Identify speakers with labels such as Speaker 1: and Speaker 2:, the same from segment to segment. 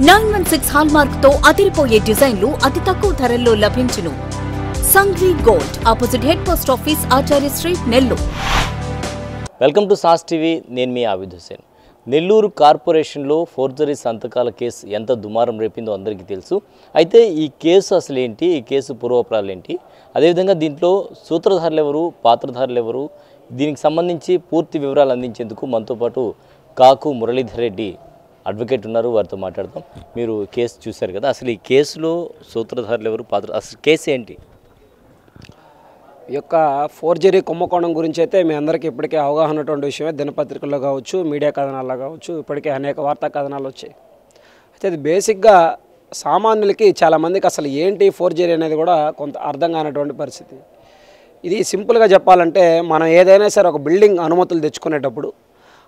Speaker 1: 916 hallmark తో అదిరిపోయే డిజైన్లు అతి తక్కువ ధరల్లో లభించును. Sanghvi gold, opposite head post office, Acharya street, Nellore.
Speaker 2: Welcome to sauce TV. నేను మీ ఆబిద్ హుసేన్. నెల్లూరు కార్పొరేషన్లో ఫోర్జరీ సంతకాల కేసు ఎంత దుమారం రేపిందో అందరికీ తెలుసు. అయితే ఈ కేసు అసలు ఏంటి, ఈ కేసు పూర్వపరాలు ఏంటి, అదేవిధంగా దీంట్లో సూత్రధారులు ఎవరు, పాత్రధారులు ఎవరు, దీనికి సంబంధించి పూర్తి వివరాలు అందించేందుకు మనతో పాటు కాకు మురళీధర్ రెడ్డి అడ్వకేట్ ఉన్నారు. వారితో మాట్లాడదాం. మీరు కేసు చూశారు కదా, అసలు ఈ కేసులో సూత్రధారులు ఎవరు, అసలు కేసు ఏంటి?
Speaker 3: ఈ యొక్క ఫోర్జరీ కుంభకోణం గురించి అయితే మీ అందరికీ ఇప్పటికే అవగాహన ఉన్నటువంటి విషయమే. దినపత్రికల్లో కావచ్చు, మీడియా కథనాల్లో కావచ్చు, ఇప్పటికే అనేక వార్తా కథనాలు వచ్చాయి. అయితే ఇది బేసిక్గా సామాన్యులకి చాలామందికి అసలు ఏంటి ఫోర్జరీ అనేది కూడా కొంత అర్థం కానటువంటి పరిస్థితి. ఇది సింపుల్గా చెప్పాలంటే, మనం ఏదైనా సరే ఒక బిల్డింగ్ అనుమతులు తెచ్చుకునేటప్పుడు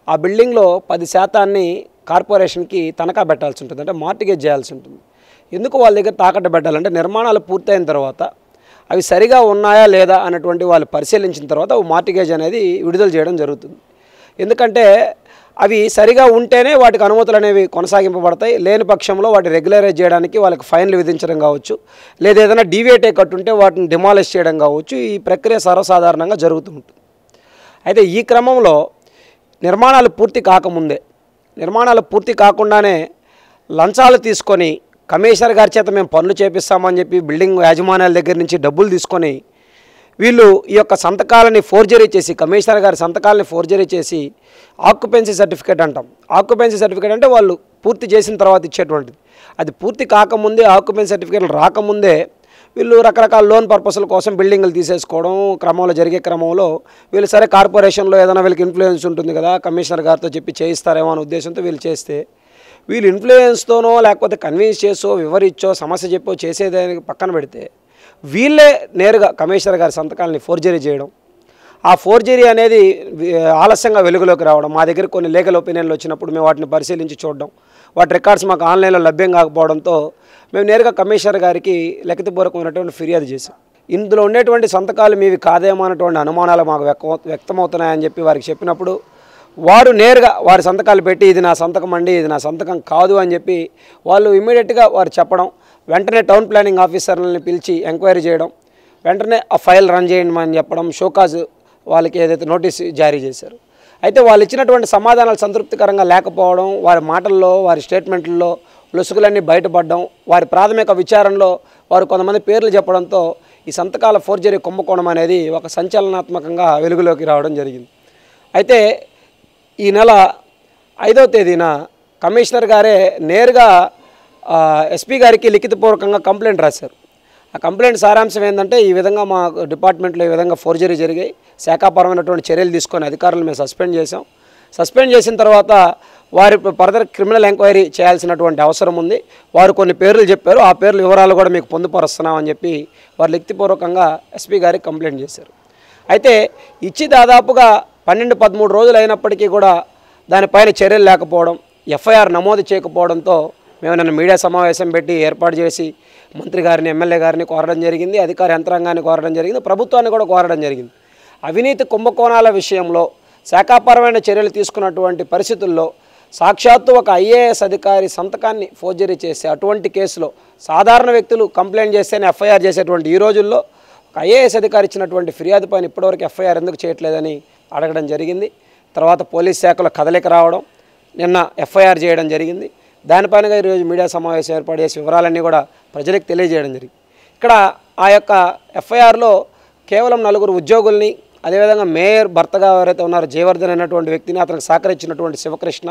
Speaker 3: ఆ బిల్డింగ్లో 10% కార్పొరేషన్కి తనఖా పెట్టాల్సి ఉంటుంది, అంటే మార్టిగేజ్ చేయాల్సి ఉంటుంది. ఎందుకు వాళ్ళ దగ్గర తాకట్టు పెట్టాలంటే, నిర్మాణాలు పూర్తయిన తర్వాత అవి సరిగా ఉన్నాయా లేదా అన్నటువంటి వాళ్ళు పరిశీలించిన తర్వాత మార్టిగేజ్ అనేది విడుదల చేయడం జరుగుతుంది. ఎందుకంటే అవి సరిగా ఉంటేనే వాటికి అనుమతులు అనేవి కొనసాగింపబడతాయి. లేని పక్షంలో వాటి రెగ్యులరైజ్ చేయడానికి వాళ్ళకి ఫైన్లు విధించడం కావచ్చు, లేదా ఏదైనా డీవియేటే కట్టుంటే వాటిని డిమాలిష్ చేయడం కావచ్చు. ఈ ప్రక్రియ సర్వసాధారణంగా జరుగుతూ ఉంటుంది. అయితే ఈ క్రమంలో నిర్మాణాలు పూర్తి కాకుండానే లంచాలు తీసుకొని కమిషనర్ గారి చేత మేము పనులు చేపిస్తామని చెప్పి బిల్డింగ్ యాజమాన్యాల దగ్గర నుంచి డబ్బులు తీసుకొని వీళ్ళు ఈ యొక్క సంతకాలని ఫోర్జరీ చేసి, కమిషనర్ గారి సంతకాలని ఫోర్జరీ చేసి ఆక్యుపెన్సీ సర్టిఫికేట్ అంటాం. ఆక్యుపెన్సీ సర్టిఫికేట్ అంటే వాళ్ళు పూర్తి చేసిన తర్వాత ఇచ్చేటువంటిది. అది పూర్తి కాకముందే, ఆక్యుపెన్సీ సర్టిఫికేట్లు రాకముందే వీళ్ళు రకరకాల లోన్ పర్పస్ల కోసం బిల్డింగ్లు తీసేసుకోవడం క్రమంలో జరిగే క్రమంలో వీళ్ళు సరే కార్పొరేషన్లో ఏదైనా వీళ్ళకి ఇన్ఫ్లుయెన్స్ ఉంటుంది కదా, కమిషనర్ గారితో చెప్పి చేయిస్తారేమో అనే ఉద్దేశంతో వీళ్ళు చేస్తే, వీళ్ళు ఇన్ఫ్లుయెన్స్తోనో లేకపోతే కన్విన్స్ చేసో వివరిచ్చో సమస్య చెప్పో చేసేదానికి పక్కన పెడితే, వీళ్ళే నేరుగా కమిషనర్ గారి సంతకాలని ఫోర్జరీ చేయడం, ఆ ఫోర్జరీ అనేది ఆలస్యంగా వెలుగులోకి రావడం, మా దగ్గర కొన్ని లీగల్ ఒపీనియన్లు వచ్చినప్పుడు మేము వాటిని పరిశీలించి చూడడం, వాటి రికార్డ్స్ మాకు ఆన్లైన్లో లభ్యం కాకపోవడంతో మేము నేరుగా కమిషనర్ గారికి లిఖితపూర్వకమైనటువంటి ఫిర్యాదు చేశాం. ఇందులో ఉండేటువంటి సంతకాలు మీవి కాదేమో అన్నటువంటి అనుమానాలు మాకు వ్యక్తమవుతున్నాయని చెప్పి వారికి చెప్పినప్పుడు, వారు నేరుగా వారి సంతకాలు పెట్టి ఇది నా సంతకం అండి, ఇది నా సంతకం కాదు అని చెప్పి వాళ్ళు ఇమ్మీడియట్గా వారు చెప్పడం, వెంటనే టౌన్ ప్లానింగ్ ఆఫీసర్లని పిలిచి ఎంక్వైరీ చేయడం, వెంటనే ఆ ఫైల్ రన్ చేయండి అని చెప్పడం, షోకాజ్ వాళ్ళకి ఏదైతే నోటీస్ జారీ చేశారు. అయితే వాళ్ళు ఇచ్చినటువంటి సమాధానాలు సంతృప్తికరంగా లేకపోవడం, వారి మాటల్లో, వారి స్టేట్మెంట్లలో లొసుగులన్నీ బయటపడడం, వారి ప్రాథమిక విచారణలో వారు కొంతమంది పేర్లు చెప్పడంతో ఈ సంతకాల ఫోర్జరీ కుంభకోణం అనేది ఒక సంచలనాత్మకంగా వెలుగులోకి రావడం జరిగింది. అయితే ఈ నెల 5వ తేదీన కమిషనర్ గారే నేరుగా ఎస్పీ గారికి లిఖితపూర్వకంగా కంప్లైంట్ రాశారు. ఆ కంప్లైంట్ సారాంశం ఏంటంటే, ఈ విధంగా మా డిపార్ట్మెంట్లో ఈ విధంగా ఫోర్జరీ జరిగాయి, శాఖాపరమైనటువంటి చర్యలు తీసుకొని అధికారులు మేము సస్పెండ్ చేసాం. సస్పెండ్ చేసిన తర్వాత వారి ఫర్దర్ క్రిమినల్ ఎంక్వైరీ చేయాల్సినటువంటి అవసరం ఉంది. వారు కొన్ని పేర్లు చెప్పారు, ఆ పేర్ల వివరాలు కూడా మీకు పొందుపరుస్తున్నామని చెప్పి వారు లిఖితపూర్వకంగా ఎస్పీ గారికి కంప్లైంట్ చేశారు. అయితే ఇచ్చి దాదాపుగా 12-13 రోజులు అయినప్పటికీ కూడా దానిపైన చర్యలు లేకపోవడం, ఎఫ్ఐఆర్ నమోదు చేయకపోవడంతో మేము నిన్న మీడియా సమావేశం పెట్టి ఏర్పాటు చేసి మంత్రి గారిని, ఎమ్మెల్యే గారిని కోరడం జరిగింది, అధికార యంత్రాంగాన్ని కోరడం జరిగింది, ప్రభుత్వాన్ని కూడా కోరడం జరిగింది. అవినీతి కుంభకోణాల విషయంలో శాఖాపరమైన చర్యలు తీసుకున్నటువంటి పరిస్థితుల్లో సాక్షాత్తు ఒక ఐఏఎస్ అధికారి సంతకాన్ని ఫోర్జరీ చేసే అటువంటి కేసులో సాధారణ వ్యక్తులు కంప్లైంట్ చేస్తేనే ఎఫ్ఐఆర్ చేసేటువంటి ఈ రోజుల్లో ఒక ఐఏఎస్ అధికారి ఇచ్చినటువంటి ఫిర్యాదు పైన ఇప్పటివరకు ఎఫ్ఐఆర్ ఎందుకు చేయట్లేదని అడగడం జరిగింది. తర్వాత పోలీస్ శాఖలో కదలిక రావడం, నిన్న ఎఫ్ఐఆర్ చేయడం జరిగింది. దానిపైనగా ఈరోజు మీడియా సమావేశం ఏర్పాటు చేసి వివరాలన్నీ కూడా ప్రజలకు తెలియజేయడం జరిగింది. ఇక్కడ ఆ యొక్క ఎఫ్ఐఆర్లో కేవలం 4 ఉద్యోగుల్ని, అదేవిధంగా మేయర్ భర్తగా ఎవరైతే ఉన్నారో జయవర్ధన్ అనేటువంటి వ్యక్తిని, అతనికి సహకరించినటువంటి శివకృష్ణ,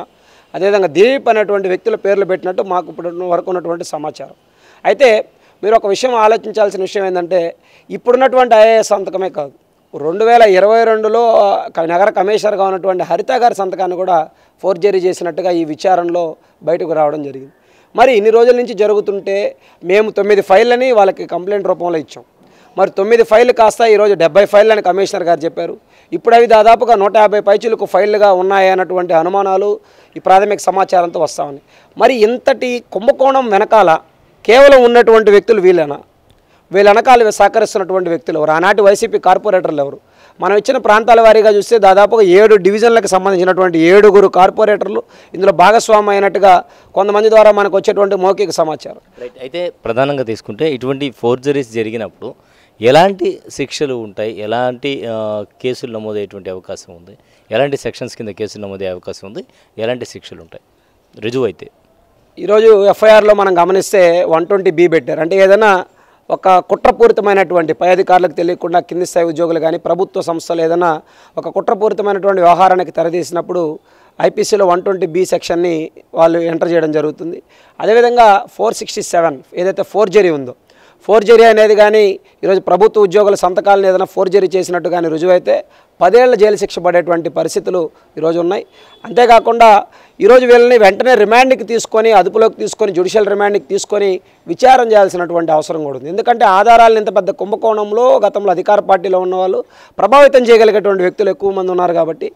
Speaker 3: అదేవిధంగా దీప్ అనేటువంటి వ్యక్తుల పేర్లు పెట్టినట్టు మాకు ఇప్పటి వరకు ఉన్నటువంటి సమాచారం. అయితే మీరు ఒక విషయం ఆలోచించాల్సిన విషయం ఏంటంటే, ఇప్పుడున్నటువంటి ఐఏఎస్ సంతకమే కాదు, 2022లో నగర కమిషనర్గా ఉన్నటువంటి హరిత గారి సంతకాన్ని కూడా ఫోర్జరీ చేసినట్టుగా ఈ విచారణలో బయటకు రావడం జరిగింది. మరి ఇన్ని రోజుల నుంచి జరుగుతుంటే మేము 9 ఫైళ్ళని వాళ్ళకి కంప్లైంట్ రూపంలో ఇచ్చాం. మరి 9 ఫైళ్ళు కాస్త ఈరోజు 70 ఫైళ్ళని కమిషనర్ గారు చెప్పారు. ఇప్పుడు అవి దాదాపుగా 150 పైచీలకు ఫైళ్ళుగా ఉన్నాయి అన్నటువంటి అనుమానాలు ఈ ప్రాథమిక సమాచారంతో వస్తామని. మరి ఇంతటి కుంభకోణం వెనకాల కేవలం ఉన్నటువంటి వ్యక్తులు వీళ్ళ వెనకాల సహకరిస్తున్నటువంటి వ్యక్తులు ఎవరు? ఆనాటి వైసీపీ కార్పొరేటర్లు ఎవరు? మనం ఇచ్చిన ప్రాంతాల వారీగా చూస్తే దాదాపుగా 7 డివిజన్లకు సంబంధించినటువంటి 7 కార్పొరేటర్లు ఇందులో భాగస్వామి అయినట్టుగా కొంతమంది ద్వారా మనకు వచ్చేటువంటి మౌఖిక సమాచారం.
Speaker 2: రైట్. అయితే ప్రధానంగా తీసుకుంటే ఇటువంటి ఫోర్జరీస్ జరిగినప్పుడు ఎలాంటి శిక్షలు ఉంటాయి, ఎలాంటి కేసులు నమోదయ్యేటువంటి అవకాశం ఉంది, ఎలాంటి సెక్షన్స్ కింద కేసులు నమోదయ్యే అవకాశం ఉంది, ఎలాంటి శిక్షలు ఉంటాయి రుజువు అయితే?
Speaker 3: ఈరోజు ఎఫ్ఐఆర్లో మనం గమనిస్తే 120B పెట్టారు. అంటే ఏదైనా ఒక కుట్రపూరితమైనటువంటి పై అధికారులకు తెలియకుండా కింది స్థాయి ఉద్యోగులు కానీ ప్రభుత్వ సంస్థలు ఏదైనా ఒక కుట్రపూరితమైనటువంటి వ్యవహారానికి తెరదీసినప్పుడు ఐపీసీలో 120B సెక్షన్ని వాళ్ళు ఎంటర్ చేయడం జరుగుతుంది. అదేవిధంగా 467 ఏదైతే ఫోర్జరీ ఉందో, ఫోర్జరీ అనేది కానీ ఈరోజు ప్రభుత్వ ఉద్యోగుల సంతకాలను ఏదైనా ఫోర్జరీ చేసినట్టు కానీ రుజువైతే 10 ఏళ్ల జైలు శిక్ష పడేటువంటి పరిస్థితులు ఈరోజు ఉన్నాయి. అంతేకాకుండా ఈరోజు వీళ్ళని వెంటనే రిమాండ్కి తీసుకొని, అదుపులోకి తీసుకొని, జ్యుడిషియల్ రిమాండ్కి తీసుకొని విచారణ చేయాల్సినటువంటి అవసరం కూడా ఉంది. ఎందుకంటే ఆధారాలను ఇంత పెద్ద కుంభకోణంలో గతంలో అధికార పార్టీలో ఉన్నవాళ్ళు ప్రభావితం చేయగలిగేటువంటి వ్యక్తులు ఎక్కువ మంది ఉన్నారు కాబట్టి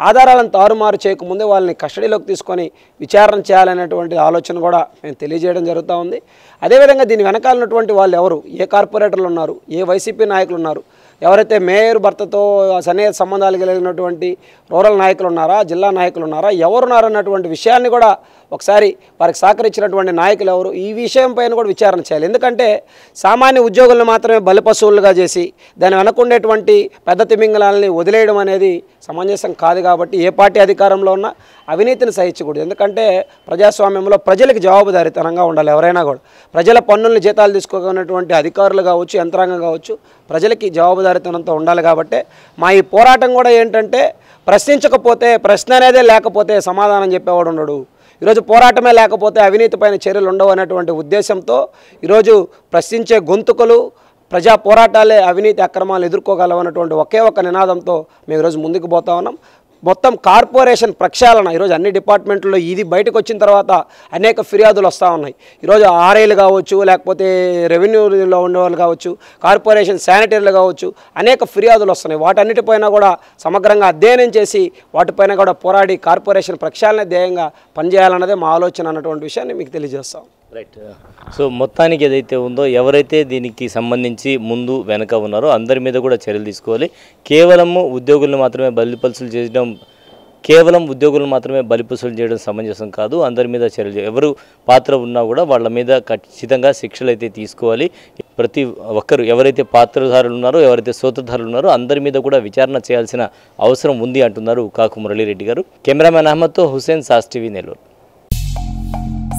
Speaker 3: ఆధారాలను తారుమారు చేయకముందే వాళ్ళని కస్టడీలోకి తీసుకొని విచారణ చేయాలనేటువంటి ఆలోచన కూడా మేము తెలియజేయడం జరుగుతూ ఉంది. అదేవిధంగా దీని వెనకాలన్నటువంటి వాళ్ళు ఎవరు, ఏ కార్పొరేటర్లు ఉన్నారు, ఏ వైసీపీ నాయకులు ఉన్నారు, ఎవరైతే మేయర్ భర్తతో సన్నిహిత సంబంధాలు కలిగినటువంటి రూరల్ నాయకులు ఉన్నారా, జిల్లా నాయకులు ఉన్నారా, ఎవరున్నారన్నటువంటి విషయాన్ని కూడా ఒకసారి వారికి సహకరించినటువంటి నాయకులు ఎవరు, ఈ విషయం పైన కూడా విచారణ చేయాలి. ఎందుకంటే సామాన్య ఉద్యోగులను మాత్రమే బలిపశువులుగా చేసి దాని వెనకుండేటువంటి పెద్ద తిమింగలాలని వదిలేయడం అనేది సమంజసం కాదు. కాబట్టి ఏ పార్టీ అధికారంలో ఉన్నా అవినీతిని సహించకూడదు. ఎందుకంటే ప్రజాస్వామ్యంలో ప్రజలకు జవాబుదారీతనంగా ఉండాలి. ఎవరైనా కూడా ప్రజల పన్నులను జీతాలు తీసుకోగలిగినటువంటి అధికారులు కావచ్చు, యంత్రాంగం కావచ్చు, ప్రజలకి జవాబుదారీతనంతో ఉండాలి. కాబట్టి మా ఈ పోరాటం కూడా ఏంటంటే ప్రశ్నించకపోతే, ప్రశ్న అనేదే లేకపోతే సమాధానం చెప్పేవాడు ఉండడు. ఈరోజు పోరాటమే లేకపోతే అవినీతి పైన చర్యలు ఉండవు అనేటువంటి ఉద్దేశంతో ఈరోజు ప్రశ్నించే గొంతుకలు, ప్రజా పోరాటాలే అవినీతి అక్రమాలు ఎదుర్కోగలవన్నటువంటి ఒకే ఒక నినాదంతో మేము ఈరోజు ముందుకు పోతా ఉన్నాం. మొత్తం కార్పొరేషన్ ప్రక్షాళన ఈరోజు అన్ని డిపార్ట్మెంట్లో ఇది బయటకు వచ్చిన తర్వాత అనేక ఫిర్యాదులు వస్తూ ఉన్నాయి. ఈరోజు ఆర్ఐలు కావచ్చు, లేకపోతే రెవెన్యూలో ఉండేవాళ్ళు కావచ్చు, కార్పొరేషన్ శానిటరీలు కావచ్చు, అనేక ఫిర్యాదులు వస్తున్నాయి. వాటన్నిటిపైన కూడా సమగ్రంగా అధ్యయనం చేసి వాటిపైన కూడా పోరాడి కార్పొరేషన్ ప్రక్షాళన ధ్యేయంగా పనిచేయాలన్నదే మా ఆలోచన అన్నటువంటి విషయాన్ని మీకు తెలియజేస్తాం.
Speaker 2: రైట్. సో మొత్తానికి ఏదైతే ఉందో, ఎవరైతే దీనికి సంబంధించి ముందు వెనక ఉన్నారో అందరి మీద కూడా చర్యలు తీసుకోవాలి. కేవలము ఉద్యోగులను మాత్రమే బలిపల్సులు చేయడం సమంజసం కాదు. అందరి మీద చర్యలు, ఎవరు పాత్ర ఉన్నా కూడా వాళ్ళ మీద ఖచ్చితంగా శిక్షలు అయితే తీసుకోవాలి. ప్రతి ఒక్కరు ఎవరైతే పాత్రధారులు ఉన్నారో, ఎవరైతే సూత్రధారులు ఉన్నారో అందరి మీద కూడా విచారణ చేయాల్సిన అవసరం ఉంది అంటున్నారు కాకు మురళీరెడ్డి గారు. కెమెరామెన్ అహ్మద్తో హుసేన్, సాస్ టీవీ, నెల్లూరు.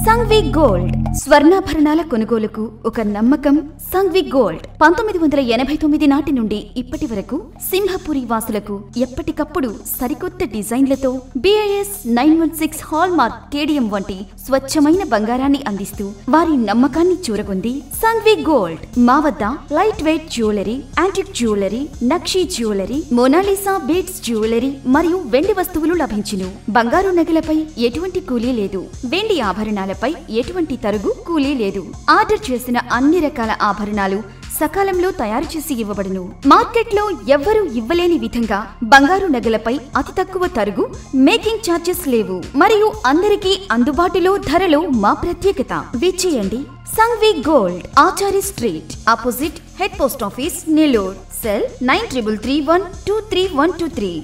Speaker 1: సంఘ్వి గోల్డ్ స్వర్ణాభరణాల కొనుగోలుకు ఒక నమ్మకం. సంఘ్వి గోల్డ్ 1989 నాటి నుండి ఇప్పటి వరకు సింహపురి వాసులకు ఎప్పటికప్పుడు సరికొత్త డిజైన్లతో BIS 916 హాల్ మార్క్ కేడియం వంటి స్వచ్ఛమైన బంగారాన్ని అందిస్తూ వారి నమ్మకాన్ని చూరగొంది సంఘ్వి గోల్డ్. మా వద్ద light weight jewellery, antique jewellery, నక్షీ జ్యువెలరీ, మోనాలిసా బీడ్స్ జ్యువెలరీ మరియు వెండి వస్తువులు లభించును. బంగారు నగలపై ఎటువంటి కూలీ లేదు. వెండి ఆభరణాలపై ఎటువంటి తరుగు, కూలీ లేదు. ఆర్డర్ చేసిన అన్ని రకాల ఆభరణాలు సకాలంలో తయారు చేసి ఇవ్వబడును. మార్కెట్లో ఎవ్వరూ ఇవ్వలేని విధంగా బంగారు నగలపై అతి తక్కువ తరుగు, మేకింగ్ ఛార్జెస్ లేవు మరియు అందరికీ అందుబాటులో ధరలో మా ప్రత్యేకత. విచ్చేయండి Sanghvi gold, Achari street, opposite head post office, Nellore. Cell 9331233123.